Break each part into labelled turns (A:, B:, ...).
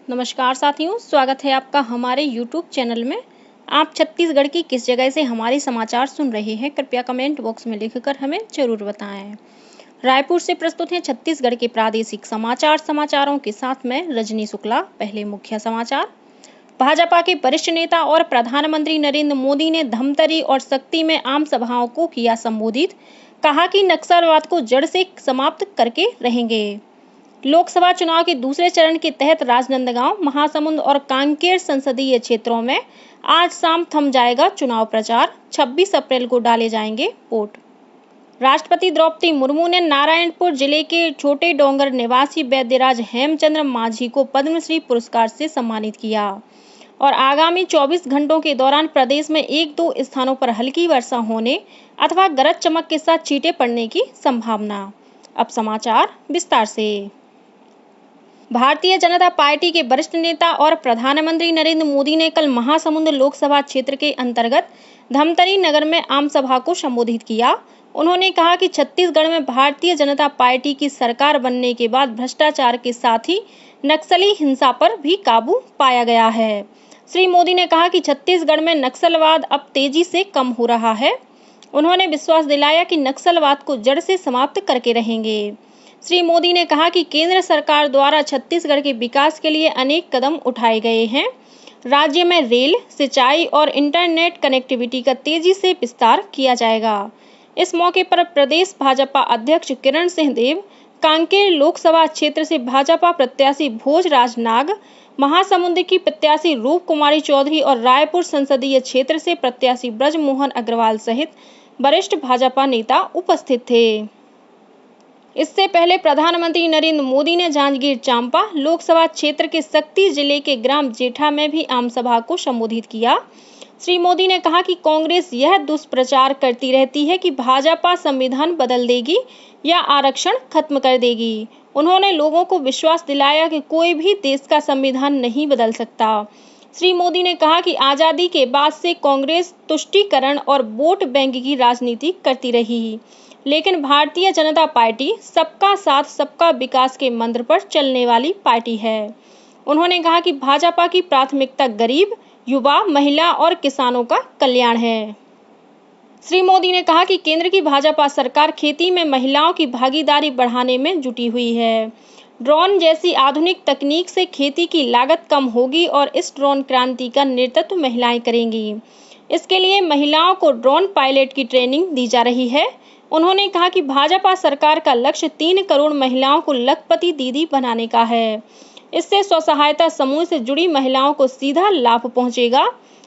A: नमस्कार साथियों, स्वागत है आपका हमारे YouTube चैनल में। आप छत्तीसगढ़ की किस जगह से हमारे समाचार सुन रहे हैं, कृपया कमेंट बॉक्स में लिखकर हमें जरूर बताएं। रायपुर से प्रस्तुत हैं छत्तीसगढ़ के प्रादेशिक समाचारों के साथ मैं रजनी शुक्ला। पहले मुख्य समाचार। भाजपा के वरिष्ठ नेता और प्रधानमंत्री नरेंद्र मोदी ने धमतरी और शक्ति में आम सभाओं को किया संबोधित। कहा कि नक्सलवाद को जड़ से समाप्त करके रहेंगे। लोकसभा चुनाव के दूसरे चरण के तहत राजनांदगांव, महासमुंद और कांकेर संसदीय क्षेत्रों में आज शाम थम जाएगा चुनाव प्रचार। 26 अप्रैल को डाले जाएंगे वोट। राष्ट्रपति द्रौपदी मुर्मू ने नारायणपुर जिले के छोटे डोंगर निवासी वैद्यराज हेमचंद्र मांझी को पद्मश्री पुरस्कार से सम्मानित किया और आगामी 24 घंटों के दौरान प्रदेश में 1-2 स्थानों पर हल्की वर्षा होने अथवा गरज चमक के साथ छींटे पड़ने की संभावना। अब समाचार विस्तार से। भारतीय जनता पार्टी के वरिष्ठ नेता और प्रधानमंत्री नरेंद्र मोदी ने कल महासमुंद लोकसभा क्षेत्र के अंतर्गत धमतरी नगर में आम सभा को संबोधित किया। उन्होंने कहा कि छत्तीसगढ़ में भारतीय जनता पार्टी की सरकार बनने के बाद भ्रष्टाचार के साथ ही नक्सली हिंसा पर भी काबू पाया गया है। श्री मोदी ने कहा कि छत्तीसगढ़ में नक्सलवाद अब तेजी से कम हो रहा है। उन्होंने विश्वास दिलाया कि नक्सलवाद को जड़ से समाप्त करके रहेंगे। श्री मोदी ने कहा कि केंद्र सरकार द्वारा छत्तीसगढ़ के विकास के लिए अनेक कदम उठाए गए हैं। राज्य में रेल, सिंचाई और इंटरनेट कनेक्टिविटी का तेजी से विस्तार किया जाएगा। इस मौके पर प्रदेश भाजपा अध्यक्ष किरण सिंहदेव, कांकेर लोकसभा क्षेत्र से भाजपा प्रत्याशी भोजराज नाग, महासमुंद की प्रत्याशी रूप कुमारी चौधरी और रायपुर संसदीय क्षेत्र से प्रत्याशी ब्रजमोहन अग्रवाल सहित वरिष्ठ भाजपा नेता उपस्थित थे। इससे पहले प्रधानमंत्री नरेंद्र मोदी ने जांजगीर चांपा लोकसभा क्षेत्र के शक्ति जिले के ग्राम जेठा में भी आम सभा को संबोधित किया। श्री मोदी ने कहा कि कांग्रेस यह दुष्प्रचार करती रहती है कि भाजपा संविधान बदल देगी या आरक्षण खत्म कर देगी। उन्होंने लोगों को विश्वास दिलाया कि कोई भी देश का संविधान नहीं बदल सकता। श्री मोदी ने कहा कि आजादी के बाद से कांग्रेस तुष्टीकरण और वोट बैंक की राजनीति करती रही, लेकिन भारतीय जनता पार्टी सबका साथ सबका विकास के मंत्र पर चलने वाली पार्टी है। उन्होंने कहा कि भाजपा की प्राथमिकता गरीब, युवा, महिला और किसानों का कल्याण है। श्री मोदी ने कहा कि केंद्र की भाजपा सरकार खेती में महिलाओं की भागीदारी बढ़ाने में जुटी हुई है। ड्रोन जैसी आधुनिक तकनीक से खेती की लागत कम होगी और इस ड्रोन क्रांति का नेतृत्व महिलाएं करेंगी। इसके लिए महिलाओं को ड्रोन पायलट की ट्रेनिंग दी जा रही है। उन्होंने कहा कि भाजपा सरकार का लक्ष्य 3 करोड़ महिलाओं को लखपति दीदी बनाने का है। इससे स्वसहायता समूह से जुड़ी महिलाओं को सीधा लाभ पहुंचेगा।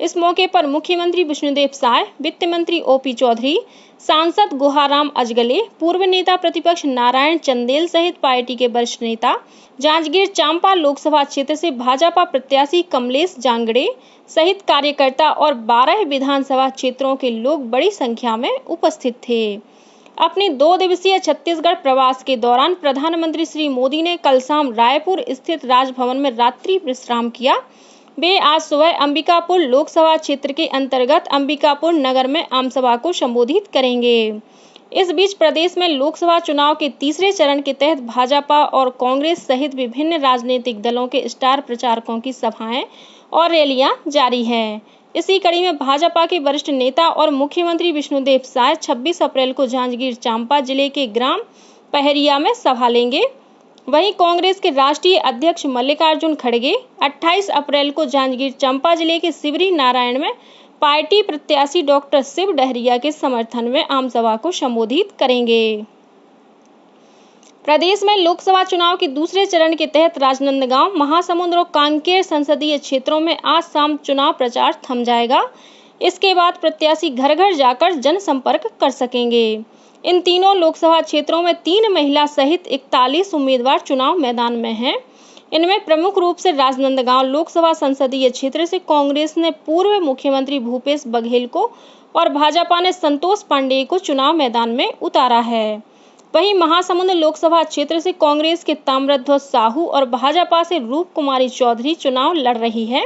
A: इस मौके पर मुख्यमंत्री विष्णुदेव साय, वित्त मंत्री ओपी चौधरी, सांसद गुहाराम अजगले, पूर्व नेता प्रतिपक्ष नारायण चंदेल सहित पार्टी के वरिष्ठ नेता, जांजगीर चांपा लोकसभा क्षेत्र से भाजपा प्रत्याशी कमलेश जांगड़े सहित कार्यकर्ता और 12 विधानसभा क्षेत्रों के लोग बड़ी संख्या में उपस्थित थे। अपने 2 दिवसीय छत्तीसगढ़ प्रवास के दौरान प्रधानमंत्री श्री मोदी ने कल शाम रायपुर स्थित राजभवन में रात्रि विश्राम किया। वे आज सुबह अंबिकापुर लोकसभा क्षेत्र के अंतर्गत अंबिकापुर नगर में आमसभा को संबोधित करेंगे। इस बीच प्रदेश में लोकसभा चुनाव के तीसरे चरण के तहत भाजपा और कांग्रेस सहित विभिन्न राजनीतिक दलों के स्टार प्रचारकों की सभाएं और रैलियां जारी हैं। इसी कड़ी में भाजपा के वरिष्ठ नेता और मुख्यमंत्री विष्णुदेव साय 26 अप्रैल को जांजगीर चांपा जिले के ग्राम पहरिया में सभा लेंगे। वहीं कांग्रेस के राष्ट्रीय अध्यक्ष मल्लिकार्जुन खड़गे 28 अप्रैल को जांजगीर चांपा जिले के शिवरी नारायण में पार्टी प्रत्याशी डॉक्टर शिव डहरिया के समर्थन में आमसभा को संबोधित करेंगे। प्रदेश में लोकसभा चुनाव के दूसरे चरण के तहत राजनांदगांव, महासमुंद और कांकेर संसदीय क्षेत्रों में आज शाम चुनाव प्रचार थम जाएगा। इसके बाद प्रत्याशी घर घर जाकर जनसंपर्क कर सकेंगे। इन तीनों लोकसभा क्षेत्रों में 3 महिला सहित 41 उम्मीदवार चुनाव मैदान में हैं। इनमें प्रमुख रूप से राजनांदगांव लोकसभा संसदीय क्षेत्र से कांग्रेस ने पूर्व मुख्यमंत्री भूपेश बघेल को और भाजपा ने संतोष पांडेय को चुनाव मैदान में उतारा है। वहीं महासमुंद लोकसभा क्षेत्र से कांग्रेस के ताम्रध्वज साहू और भाजपा से रूप कुमारी चौधरी चुनाव लड़ रही है।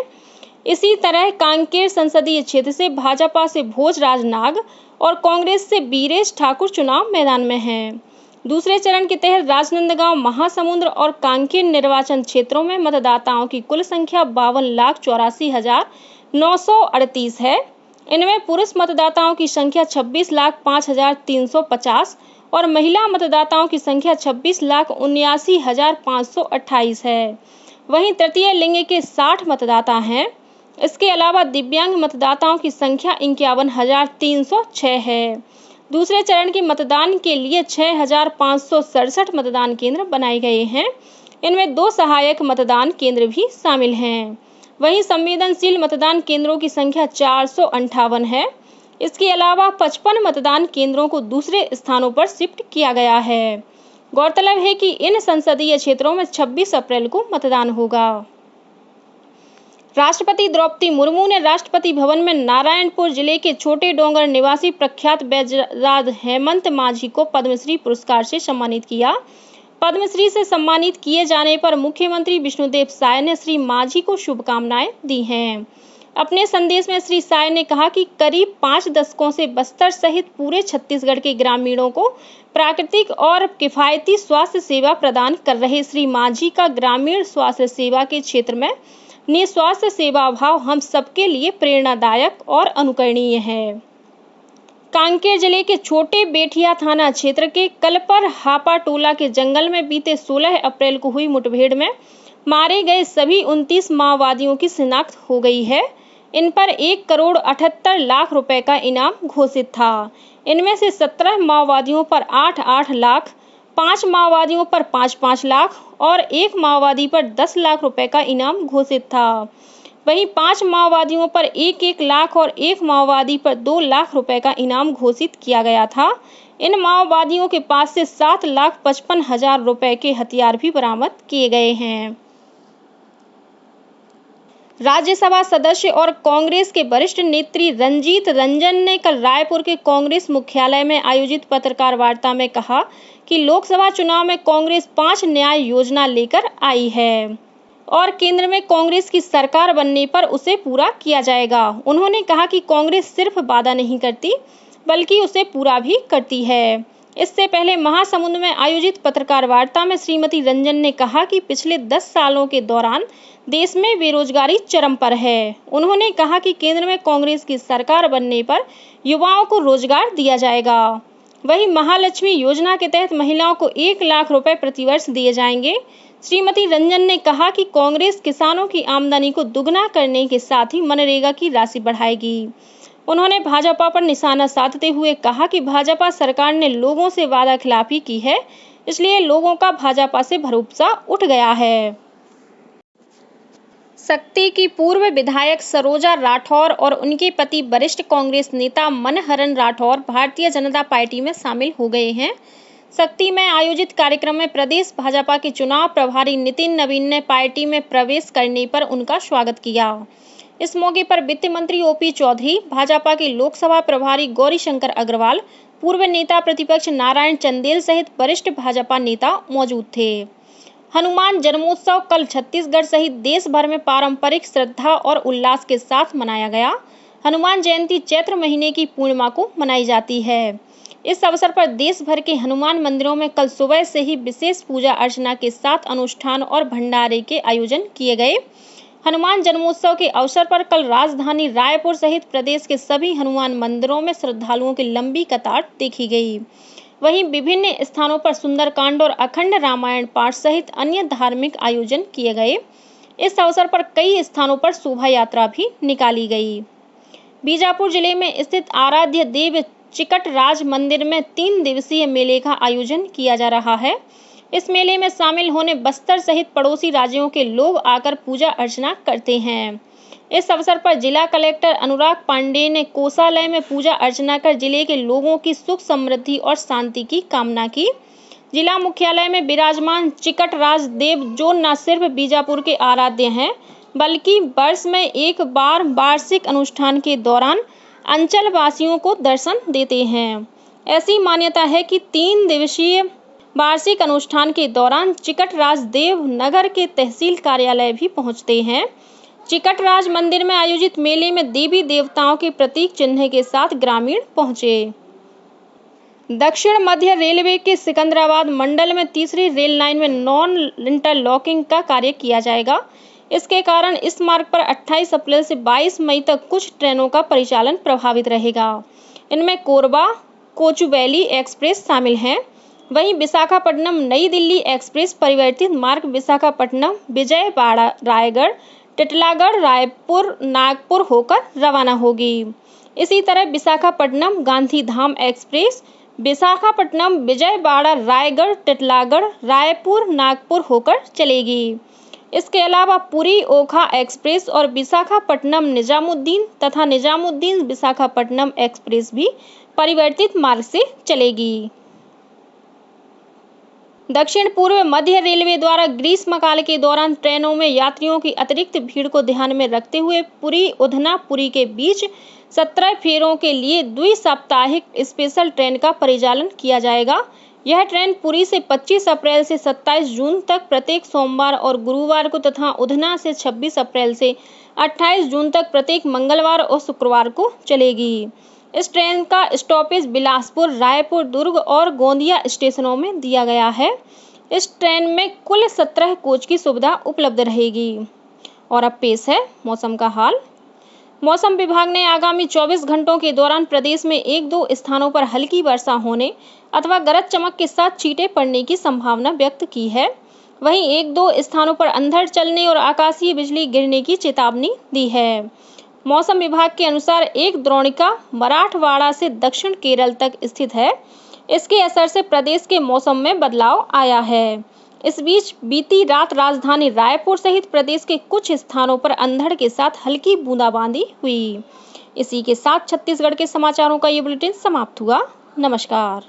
A: इसी तरह कांकेर संसदीय क्षेत्र से भाजपा से भोजराज नाग और कांग्रेस से बीरेश ठाकुर चुनाव मैदान में हैं। दूसरे चरण के तहत राजनांदगांव, महासमुंद और कांकेर निर्वाचन क्षेत्रों में मतदाताओं की कुल संख्या 52,84,938 है। इनमें पुरुष मतदाताओं की संख्या 26,05,350 और महिला मतदाताओं की संख्या 26,79,528 है। वहीं तृतीय लिंग के 60 मतदाता हैं। इसके अलावा दिव्यांग मतदाताओं की संख्या 51,306 है। दूसरे चरण के मतदान के लिए 6,567 मतदान केंद्र बनाए गए हैं। इनमें 2 सहायक मतदान केंद्र भी शामिल हैं। वहीं संवेदनशील मतदान केंद्रों की संख्या 458 है। इसके अलावा 55 मतदान केंद्रों को दूसरे स्थानों पर शिफ्ट किया गया है। गौरतलब है कि इन संसदीय क्षेत्रों में 26 अप्रैल को मतदान होगा। राष्ट्रपति द्रौपदी मुर्मू ने राष्ट्रपति भवन में नारायणपुर जिले के छोटे डोंगर निवासी प्रख्यात बैजनाथ हेमंत मांझी को पद्मश्री पुरस्कार से सम्मानित किया। पद्मश्री से सम्मानित किए जाने पर मुख्यमंत्री विष्णुदेव साय ने श्री मांझी को शुभकामनाएं दी हैं। अपने संदेश में श्री साय ने कहा कि करीब 5 दशकों से बस्तर सहित पूरे छत्तीसगढ़ के ग्रामीणों को प्राकृतिक और किफायती स्वास्थ्य सेवा प्रदान कर रहे श्री मांझी का ग्रामीण स्वास्थ्य सेवा के क्षेत्र में निस्वार्थ सेवा भाव हम सबके लिए प्रेरणादायक और अनुकरणीय है। कांकेर जिले के छोटे बेठिया थाना क्षेत्र के कलपर हापा टोला के जंगल में बीते 16 अप्रैल को हुई मुठभेड़ में मारे गए सभी 29 माओवादियों की शिनाख्त हो गई है। इन पर 1,78,00,000 रुपए का इनाम घोषित था। इनमें से 17 माओवादियों पर 8-8 लाख, 5 माओवादियों पर 5-5 लाख और 1 माओवादी पर 10 लाख रुपए का इनाम घोषित था। वहीं 5 माओवादियों पर 1-1 लाख और 1 माओवादी पर 2 लाख रुपए का इनाम घोषित किया गया था। इन माओवादियों के पास से 7,55,000 रुपए के हथियार भी बरामद किए गए हैं। राज्यसभा सदस्य और कांग्रेस के वरिष्ठ नेत्री रंजीत रंजन ने कल रायपुर के कांग्रेस मुख्यालय में आयोजित पत्रकार वार्ता में कहा कि लोकसभा चुनाव में कांग्रेस 5 न्याय योजना लेकर आई है और केंद्र में कांग्रेस की सरकार बनने पर उसे पूरा किया जाएगा। उन्होंने कहा कि कांग्रेस सिर्फ वादा नहीं करती बल्कि उसे पूरा भी करती है। इससे पहले महासमुंद में आयोजित पत्रकार वार्ता में श्रीमती रंजन ने कहा कि पिछले 10 सालों के दौरान देश में बेरोजगारी चरम पर है। उन्होंने कहा कि केंद्र में कांग्रेस की सरकार बनने पर युवाओं को रोजगार दिया जाएगा। वहीं महालक्ष्मी योजना के तहत महिलाओं को 1 लाख रुपए प्रतिवर्ष दिए जाएंगे। श्रीमती रंजन ने कहा कि कांग्रेस किसानों की आमदनी को दुगना करने के साथ ही मनरेगा की राशि बढ़ाएगी। उन्होंने भाजपा पर निशाना साधते हुए कहा कि भाजपा सरकार ने लोगों से वादा खिलाफी की है, इसलिए लोगों का भाजपा से भरोसा उठ गया है। शक्ति की पूर्व विधायक सरोजा राठौर और उनके पति वरिष्ठ कांग्रेस नेता मनहरन राठौर भारतीय जनता पार्टी में शामिल हो गए हैं। शक्ति में आयोजित कार्यक्रम में प्रदेश भाजपा के चुनाव प्रभारी नितिन नवीन ने पार्टी में प्रवेश करने पर उनका स्वागत किया। इस मौके पर वित्त मंत्री ओपी चौधरी, भाजपा के लोकसभा प्रभारी गौरीशंकर अग्रवाल, पूर्व नेता प्रतिपक्ष नारायण चंदेल सहित वरिष्ठ भाजपा नेता मौजूद थे। हनुमान जन्मोत्सव कल छत्तीसगढ़ सहित देश भर में पारंपरिक श्रद्धा और उल्लास के साथ मनाया गया। हनुमान जयंती चैत्र महीने की पूर्णिमा को मनाई जाती है। इस अवसर पर देश भर के हनुमान मंदिरों में कल सुबह से ही विशेष पूजा अर्चना के साथ अनुष्ठान और भंडारे के आयोजन किए गए। हनुमान जन्मोत्सव के अवसर पर कल राजधानी रायपुर सहित प्रदेश के सभी हनुमान मंदिरों में श्रद्धालुओं की लंबी कतार देखी गई। वहीं विभिन्न स्थानों पर सुंदरकांड और अखंड रामायण पाठ सहित अन्य धार्मिक आयोजन किए गए। इस अवसर पर कई स्थानों पर शोभा यात्रा भी निकाली गई। बीजापुर जिले में स्थित आराध्य देव चिकटराज मंदिर में 3 दिवसीय मेले का आयोजन किया जा रहा है। इस मेले में शामिल होने बस्तर सहित पड़ोसी राज्यों के लोग आकर पूजा अर्चना करते हैं। इस अवसर पर जिला कलेक्टर अनुराग पांडेय ने कोषालय में पूजा अर्चना कर जिले के लोगों की सुख समृद्धि और शांति की कामना की। जिला मुख्यालय में विराजमान चिकटराज देव जो न सिर्फ बीजापुर के आराध्य हैं बल्कि वर्ष में एक बार वार्षिक अनुष्ठान के दौरान अंचल वासियों को दर्शन देते हैं। ऐसी मान्यता है कि 3 दिवसीय वार्षिक अनुष्ठान के दौरान चिकटराज देव नगर के तहसील कार्यालय भी पहुंचते हैं। चिकटराज मंदिर में आयोजित मेले में देवी देवताओं के प्रतीक चिन्ह के साथ ग्रामीण पहुंचे। दक्षिण मध्य रेलवे के सिकंदराबाद मंडल में तीसरी रेल लाइन में नॉन इंटरलॉकिंग का कार्य किया जाएगा। इसके कारण इस मार्ग पर 28 अप्रैल से 22 मई तक कुछ ट्रेनों का परिचालन प्रभावित रहेगा। इनमें कोरबा कोचुवेली एक्सप्रेस शामिल हैं। वहीं विशाखापट्टनम नई दिल्ली एक्सप्रेस परिवर्तित मार्ग विशाखापट्टनम विजयवाड़ा रायगढ़ टिटलागढ़ रायपुर नागपुर होकर रवाना होगी। इसी तरह विशाखापट्टनम गांधीधाम एक्सप्रेस विशाखापट्टनम विजयवाड़ा रायगढ़ टिटलागढ़ रायपुर नागपुर होकर चलेगी। इसके अलावा पुरी ओखा एक्सप्रेस और विशाखापट्टनम निजामुद्दीन तथा निजामुद्दीन विशाखापट्टनम एक्सप्रेस भी परिवर्तित मार्ग से चलेगी। दक्षिण पूर्व मध्य रेलवे द्वारा ग्रीष्मकाल के दौरान ट्रेनों में यात्रियों की अतिरिक्त भीड़ को ध्यान में रखते हुए पुरी उधना पुरी के बीच 17 फेरों के लिए द्विसाप्ताहिक स्पेशल ट्रेन का परिचालन किया जाएगा। यह ट्रेन पुरी से 25 अप्रैल से 27 जून तक प्रत्येक सोमवार और गुरुवार को तथा उधना से 26 अप्रैल से 28 जून तक प्रत्येक मंगलवार और शुक्रवार को चलेगी। इस ट्रेन का स्टॉपेज बिलासपुर, रायपुर, दुर्ग और गोंदिया स्टेशनों में दिया गया है। इस ट्रेन में कुल 17 कोच की सुविधा उपलब्ध रहेगी। और अब पेश है मौसम का हाल। मौसम विभाग ने आगामी 24 घंटों के दौरान प्रदेश में 1-2 स्थानों पर हल्की वर्षा होने अथवा गरज चमक के साथ छींटे पड़ने की संभावना व्यक्त की है। वहीं 1-2 स्थानों पर अंधड़ चलने और आकाशीय बिजली गिरने की चेतावनी दी है। मौसम विभाग के अनुसार एक द्रोणिका मराठवाड़ा से दक्षिण केरल तक स्थित है। इसके असर से प्रदेश के मौसम में बदलाव आया है। इस बीच बीती रात राजधानी रायपुर सहित प्रदेश के कुछ स्थानों पर अंधड़ के साथ हल्की बूंदाबांदी हुई। इसी के साथ छत्तीसगढ़ के समाचारों का ये बुलेटिन समाप्त हुआ। नमस्कार।